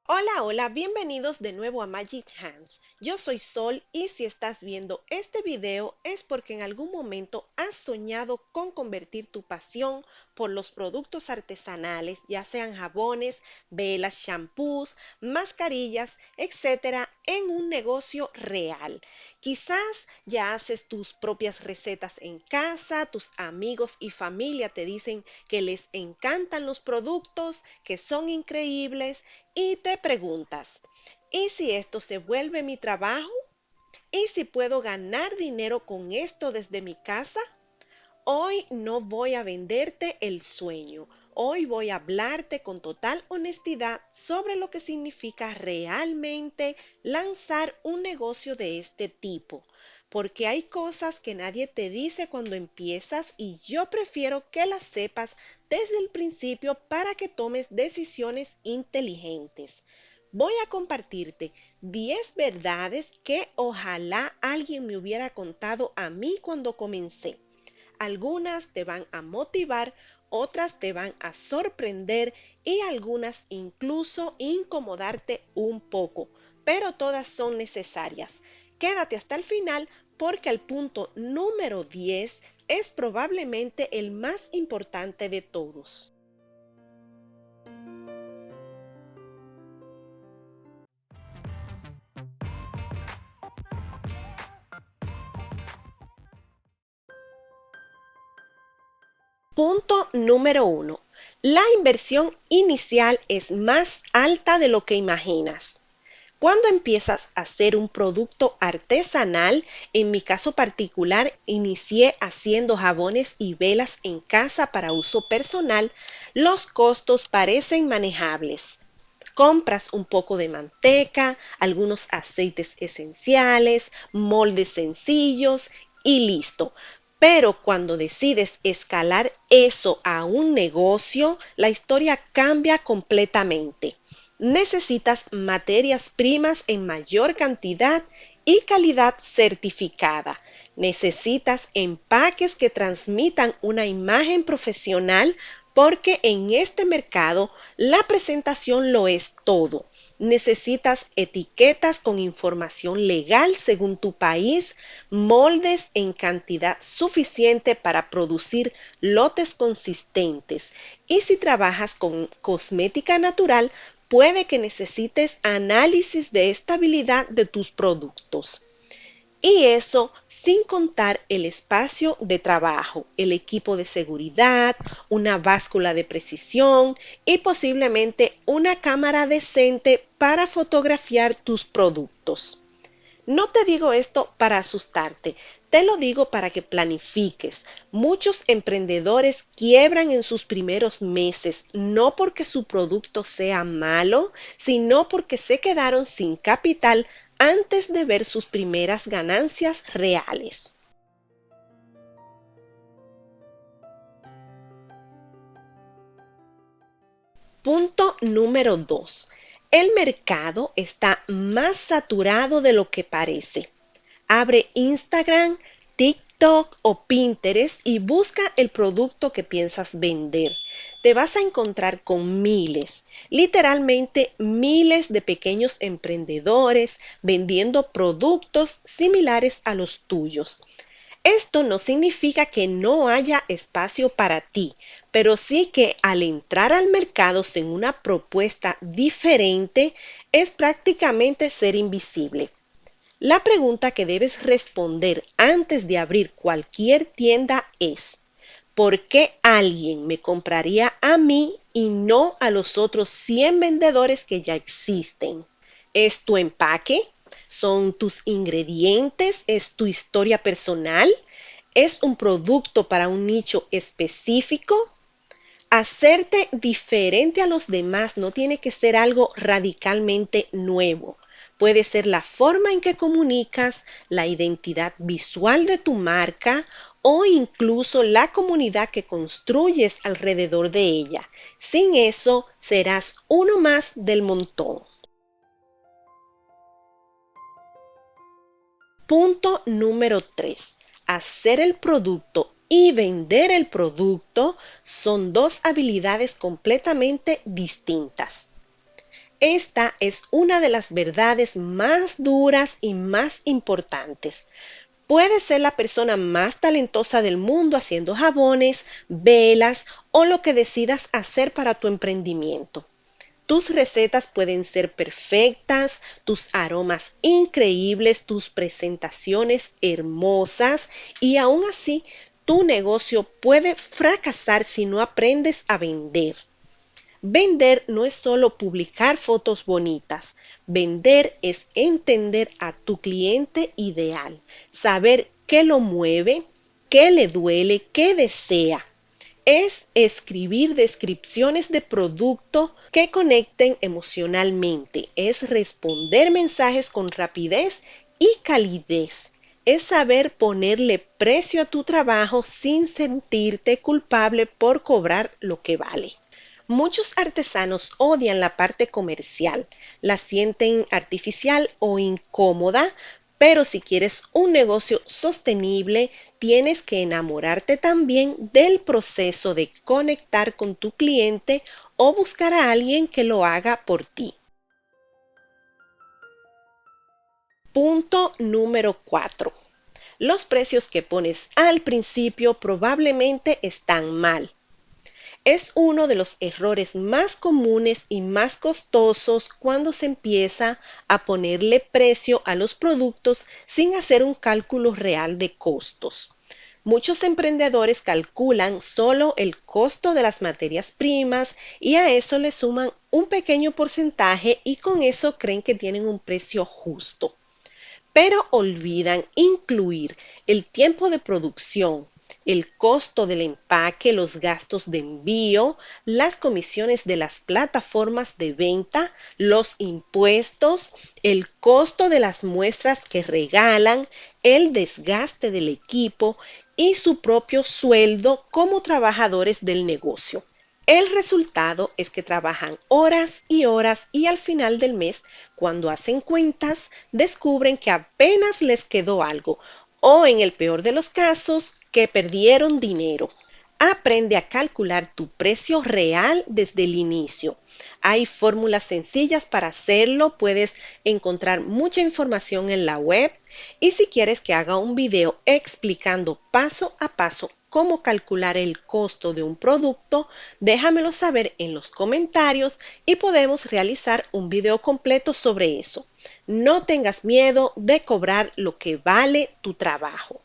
Hola, hola, bienvenidos de nuevo a Magic Hands. Yo soy Sol y si estás viendo este video es porque en algún momento has soñado con convertir tu pasión por los productos artesanales, ya sean jabones, velas, shampoos, mascarillas, etcétera, en un negocio real. Quizás ya haces tus propias recetas en casa, tus amigos y familia te dicen que les encantan los productos, que son increíbles y te preguntas, ¿y si esto se vuelve mi trabajo? ¿Y si puedo ganar dinero con esto desde mi casa? Hoy no voy a venderte el sueño. Hoy voy a hablarte con total honestidad sobre lo que significa realmente lanzar un negocio de este tipo. Porque hay cosas que nadie te dice cuando empiezas y yo prefiero que las sepas desde el principio para que tomes decisiones inteligentes. Voy a compartirte 10 verdades que ojalá alguien me hubiera contado a mí cuando comencé. Algunas te van a motivar, otras te van a sorprender y algunas incluso incomodarte un poco, pero todas son necesarias. Quédate hasta el final porque el punto número 10 es probablemente el más importante de todos. Punto número 1. La inversión inicial es más alta de lo que imaginas. Cuando empiezas a hacer un producto artesanal, en mi caso particular, inicié haciendo jabones y velas en casa para uso personal, los costos parecen manejables. Compras un poco de manteca, algunos aceites esenciales, moldes sencillos y listo. Pero cuando decides escalar eso a un negocio, la historia cambia completamente. Necesitas materias primas en mayor cantidad y calidad certificada. Necesitas empaques que transmitan una imagen profesional porque en este mercado la presentación lo es todo. Necesitas etiquetas con información legal según tu país, moldes en cantidad suficiente para producir lotes consistentes. Y si trabajas con cosmética natural, puede que necesites análisis de estabilidad de tus productos. Y eso sin contar el espacio de trabajo, el equipo de seguridad, una báscula de precisión y posiblemente una cámara decente para fotografiar tus productos. No te digo esto para asustarte, te lo digo para que planifiques. Muchos emprendedores quiebran en sus primeros meses, no porque su producto sea malo, sino porque se quedaron sin capital antes de ver sus primeras ganancias reales. Punto número 2. El mercado está más saturado de lo que parece. Abre Instagram, TikTok o Pinterest y busca el producto que piensas vender. Te vas a encontrar con miles, literalmente miles de pequeños emprendedores vendiendo productos similares a los tuyos. Esto no significa que no haya espacio para ti, pero sí que al entrar al mercado sin una propuesta diferente es prácticamente ser invisible. La pregunta que debes responder antes de abrir cualquier tienda es, ¿por qué alguien me compraría a mí y no a los otros 100 vendedores que ya existen? ¿Es tu empaque? ¿Son tus ingredientes? ¿Es tu historia personal? ¿Es un producto para un nicho específico? Hacerte diferente a los demás no tiene que ser algo radicalmente nuevo. Puede ser la forma en que comunicas, la identidad visual de tu marca o incluso la comunidad que construyes alrededor de ella. Sin eso, serás uno más del montón. Punto número 3. Hacer el producto y vender el producto son dos habilidades completamente distintas. Esta es una de las verdades más duras y más importantes. Puedes ser la persona más talentosa del mundo haciendo jabones, velas o lo que decidas hacer para tu emprendimiento. Tus recetas pueden ser perfectas, tus aromas increíbles, tus presentaciones hermosas y aún así tu negocio puede fracasar si no aprendes a vender. Vender no es solo publicar fotos bonitas. Vender es entender a tu cliente ideal, saber qué lo mueve, qué le duele, qué desea. Es escribir descripciones de producto que conecten emocionalmente. Es responder mensajes con rapidez y calidez. Es saber ponerle precio a tu trabajo sin sentirte culpable por cobrar lo que vale. Muchos artesanos odian la parte comercial, la sienten artificial o incómoda, pero si quieres un negocio sostenible, tienes que enamorarte también del proceso de conectar con tu cliente o buscar a alguien que lo haga por ti. Punto número 4. Los precios que pones al principio probablemente están mal. Es uno de los errores más comunes y más costosos cuando se empieza a ponerle precio a los productos sin hacer un cálculo real de costos. Muchos emprendedores calculan solo el costo de las materias primas y a eso le suman un pequeño porcentaje y con eso creen que tienen un precio justo, pero olvidan incluir el tiempo de producción, el costo del empaque, los gastos de envío, las comisiones de las plataformas de venta, los impuestos, el costo de las muestras que regalan, el desgaste del equipo y su propio sueldo como trabajadores del negocio. El resultado es que trabajan horas y horas y al final del mes, cuando hacen cuentas, descubren que apenas les quedó algo o en el peor de los casos, que perdieron dinero. Aprende a calcular tu precio real desde el inicio. Hay fórmulas sencillas para hacerlo, puedes encontrar mucha información en la web y si quieres que haga un video explicando paso a paso cómo calcular el costo de un producto, déjamelo saber en los comentarios y podemos realizar un video completo sobre eso. No tengas miedo de cobrar lo que vale tu trabajo.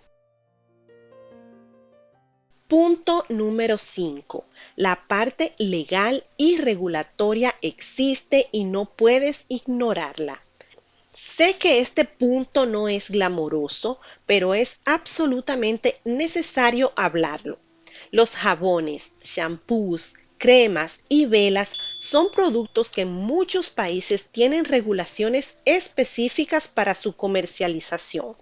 Punto número 5. La parte legal y regulatoria existe y no puedes ignorarla. Sé que este punto no es glamoroso, pero es absolutamente necesario hablarlo. Los jabones, shampoos, cremas y velas son productos que en muchos países tienen regulaciones específicas para su comercialización.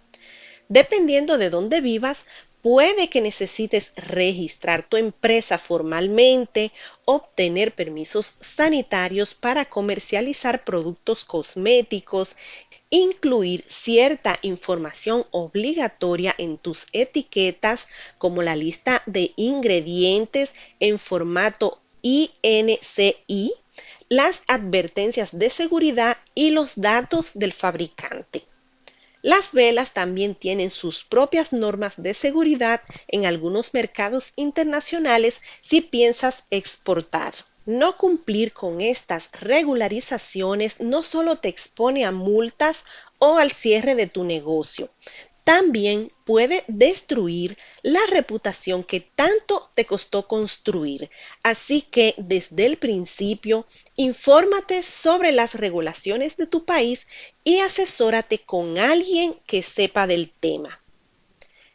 Dependiendo de dónde vivas, puede que necesites registrar tu empresa formalmente, obtener permisos sanitarios para comercializar productos cosméticos, incluir cierta información obligatoria en tus etiquetas, como la lista de ingredientes en formato INCI, las advertencias de seguridad y los datos del fabricante. Las velas también tienen sus propias normas de seguridad en algunos mercados internacionales si piensas exportar. No cumplir con estas regularizaciones no solo te expone a multas o al cierre de tu negocio, también puede destruir la reputación que tanto te costó construir. Así que desde el principio, infórmate sobre las regulaciones de tu país y asesórate con alguien que sepa del tema.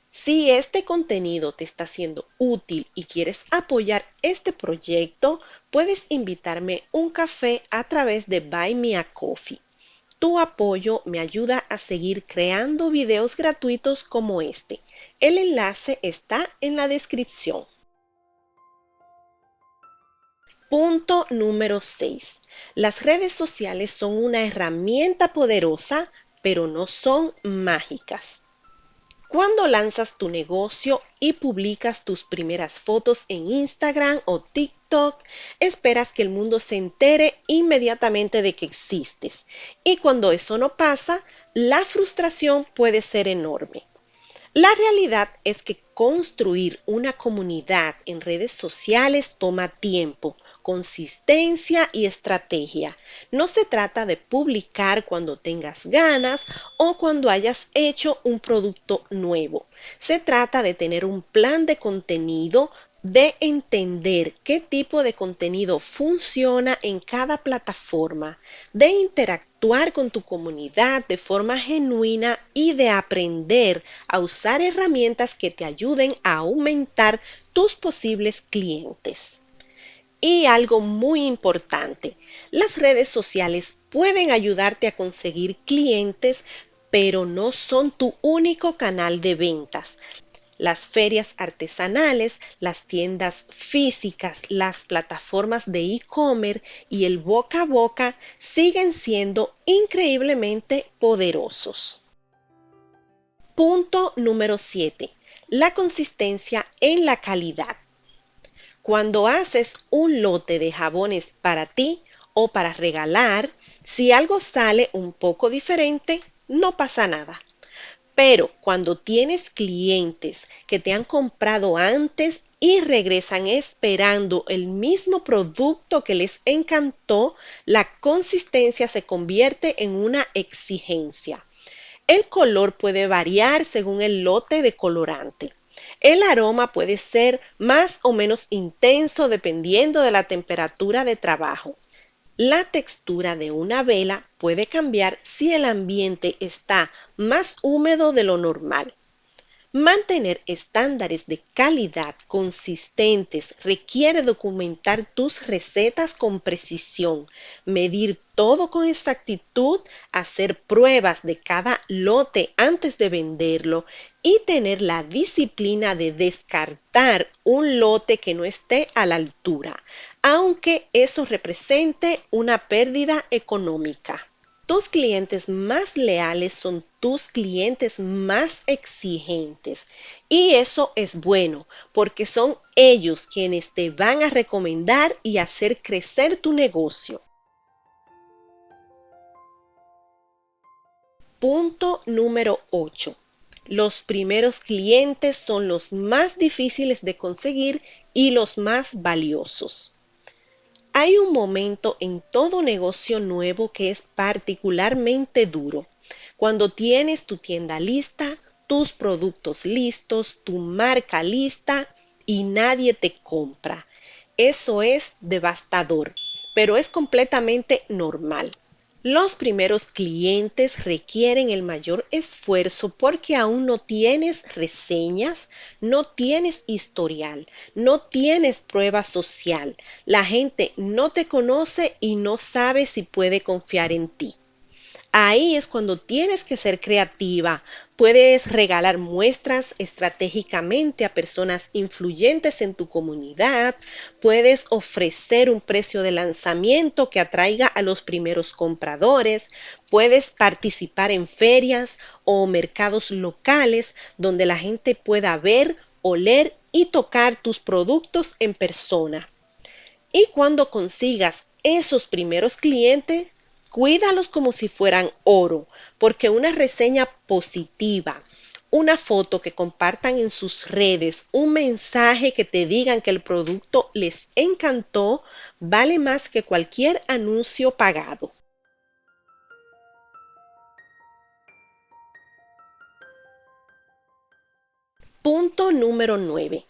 Si este contenido te está siendo útil y quieres apoyar este proyecto, puedes invitarme un café a través de Buy Me a Coffee. Tu apoyo me ayuda a seguir creando videos gratuitos como este. El enlace está en la descripción. Punto número 6. Las redes sociales son una herramienta poderosa, pero no son mágicas. Cuando lanzas tu negocio y publicas tus primeras fotos en Instagram o TikTok, esperas que el mundo se entere inmediatamente de que existes. Y cuando eso no pasa, la frustración puede ser enorme. La realidad es que construir una comunidad en redes sociales toma tiempo, consistencia y estrategia. No se trata de publicar cuando tengas ganas o cuando hayas hecho un producto nuevo. Se trata de tener un plan de contenido, de entender qué tipo de contenido funciona en cada plataforma, de interactuar con tu comunidad de forma genuina y de aprender a usar herramientas que te ayuden a aumentar tus posibles clientes. Y algo muy importante, las redes sociales pueden ayudarte a conseguir clientes, pero no son tu único canal de ventas. Las ferias artesanales, las tiendas físicas, las plataformas de e-commerce y el boca a boca siguen siendo increíblemente poderosos. Punto número 7. La consistencia en la calidad. Cuando haces un lote de jabones para ti o para regalar, si algo sale un poco diferente, no pasa nada. Pero cuando tienes clientes que te han comprado antes y regresan esperando el mismo producto que les encantó, la consistencia se convierte en una exigencia. El color puede variar según el lote de colorante. El aroma puede ser más o menos intenso dependiendo de la temperatura de trabajo. La textura de una vela puede cambiar si el ambiente está más húmedo de lo normal. Mantener estándares de calidad consistentes requiere documentar tus recetas con precisión, medir todo con exactitud, hacer pruebas de cada lote antes de venderlo y tener la disciplina de descartar un lote que no esté a la altura, aunque eso represente una pérdida económica. Tus clientes más leales son tus clientes más exigentes. Y eso es bueno, porque son ellos quienes te van a recomendar y hacer crecer tu negocio. Punto número 8. Los primeros clientes son los más difíciles de conseguir y los más valiosos. Hay un momento en todo negocio nuevo que es particularmente duro. Cuando tienes tu tienda lista, tus productos listos, tu marca lista y nadie te compra. Eso es devastador, pero es completamente normal. Los primeros clientes requieren el mayor esfuerzo porque aún no tienes reseñas, no tienes historial, no tienes prueba social. La gente no te conoce y no sabe si puede confiar en ti. Ahí es cuando tienes que ser creativa. Puedes regalar muestras estratégicamente a personas influyentes en tu comunidad. Puedes ofrecer un precio de lanzamiento que atraiga a los primeros compradores. Puedes participar en ferias o mercados locales donde la gente pueda ver, oler y tocar tus productos en persona. Y cuando consigas esos primeros clientes, cuídalos como si fueran oro, porque una reseña positiva, una foto que compartan en sus redes, un mensaje que te digan que el producto les encantó, vale más que cualquier anuncio pagado. Punto número 9.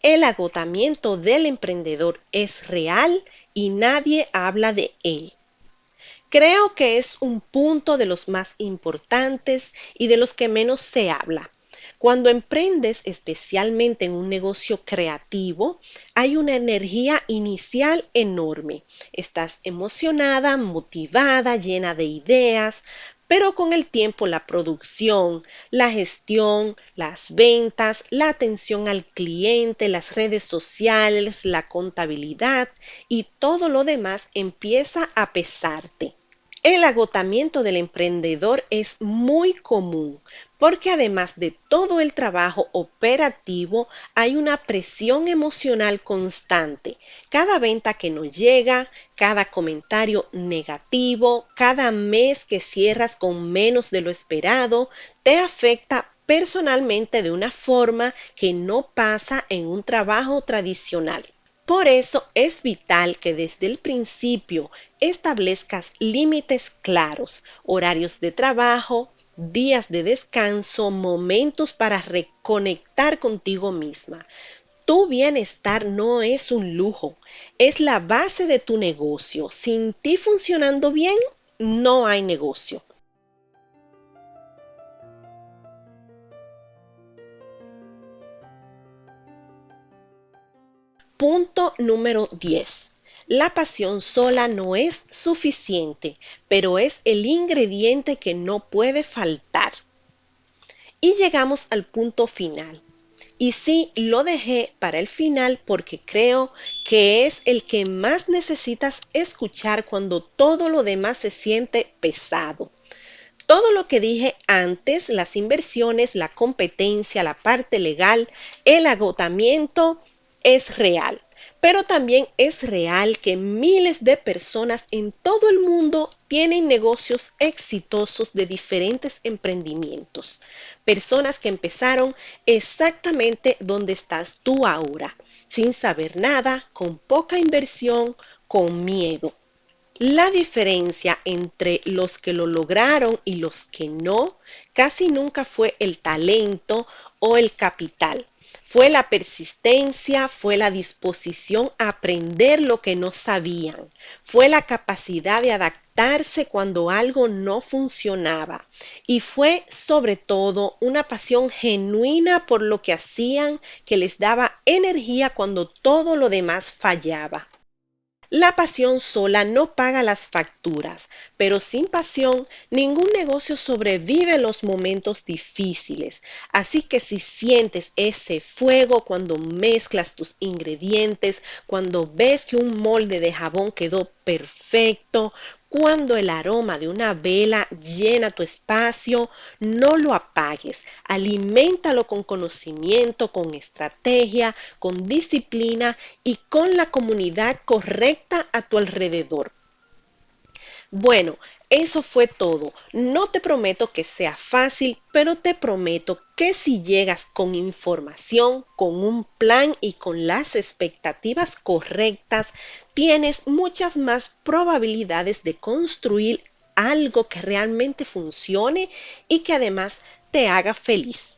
El agotamiento del emprendedor es real y nadie habla de él. Creo que es un punto de los más importantes y de los que menos se habla. Cuando emprendes, especialmente en un negocio creativo, hay una energía inicial enorme. Estás emocionada, motivada, llena de ideas, pero con el tiempo la producción, la gestión, las ventas, la atención al cliente, las redes sociales, la contabilidad y todo lo demás empieza a pesarte. El agotamiento del emprendedor es muy común porque además de todo el trabajo operativo, hay una presión emocional constante. Cada venta que no llega, cada comentario negativo, cada mes que cierras con menos de lo esperado, te afecta personalmente de una forma que no pasa en un trabajo tradicional. Por eso es vital que desde el principio establezcas límites claros, horarios de trabajo, días de descanso, momentos para reconectar contigo misma. Tu bienestar no es un lujo, es la base de tu negocio. Sin ti funcionando bien, no hay negocio. Punto número 10. La pasión sola no es suficiente, pero es el ingrediente que no puede faltar. Y llegamos al punto final. Y sí, lo dejé para el final porque creo que es el que más necesitas escuchar cuando todo lo demás se siente pesado. Todo lo que dije antes, las inversiones, la competencia, la parte legal, el agotamiento, es real. Pero también es real que miles de personas en todo el mundo tienen negocios exitosos de diferentes emprendimientos. Personas que empezaron exactamente donde estás tú ahora, sin saber nada, con poca inversión, con miedo. La diferencia entre los que lo lograron y los que no casi nunca fue el talento o el capital. Fue la persistencia, fue la disposición a aprender lo que no sabían, fue la capacidad de adaptarse cuando algo no funcionaba y fue sobre todo una pasión genuina por lo que hacían que les daba energía cuando todo lo demás fallaba. La pasión sola no paga las facturas, pero sin pasión ningún negocio sobrevive los momentos difíciles. Así que si sientes ese fuego cuando mezclas tus ingredientes, cuando ves que un molde de jabón quedó perfecto, cuando el aroma de una vela llena tu espacio, no lo apagues. Aliméntalo con conocimiento, con estrategia, con disciplina y con la comunidad correcta a tu alrededor. Bueno, eso fue todo. No te prometo que sea fácil, pero te prometo que si llegas con información, con un plan y con las expectativas correctas, tienes muchas más probabilidades de construir algo que realmente funcione y que además te haga feliz.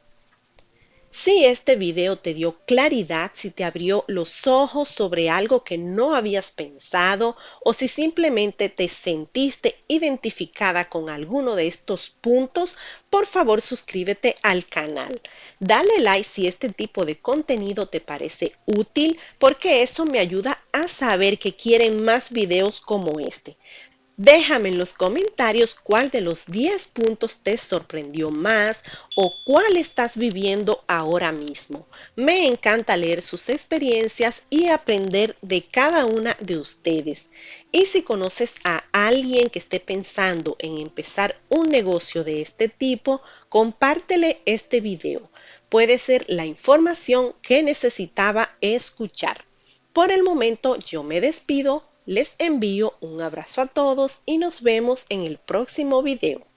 Si este video te dio claridad, si te abrió los ojos sobre algo que no habías pensado o si simplemente te sentiste identificada con alguno de estos puntos, por favor suscríbete al canal. Dale like si este tipo de contenido te parece útil porque eso me ayuda a saber que quieren más videos como este. Déjame en los comentarios cuál de los 10 puntos te sorprendió más o cuál estás viviendo ahora mismo. Me encanta leer sus experiencias y aprender de cada una de ustedes. Y si conoces a alguien que esté pensando en empezar un negocio de este tipo, compártele este video. Puede ser la información que necesitaba escuchar. Por el momento yo me despido, les envío un abrazo a todos y nos vemos en el próximo video.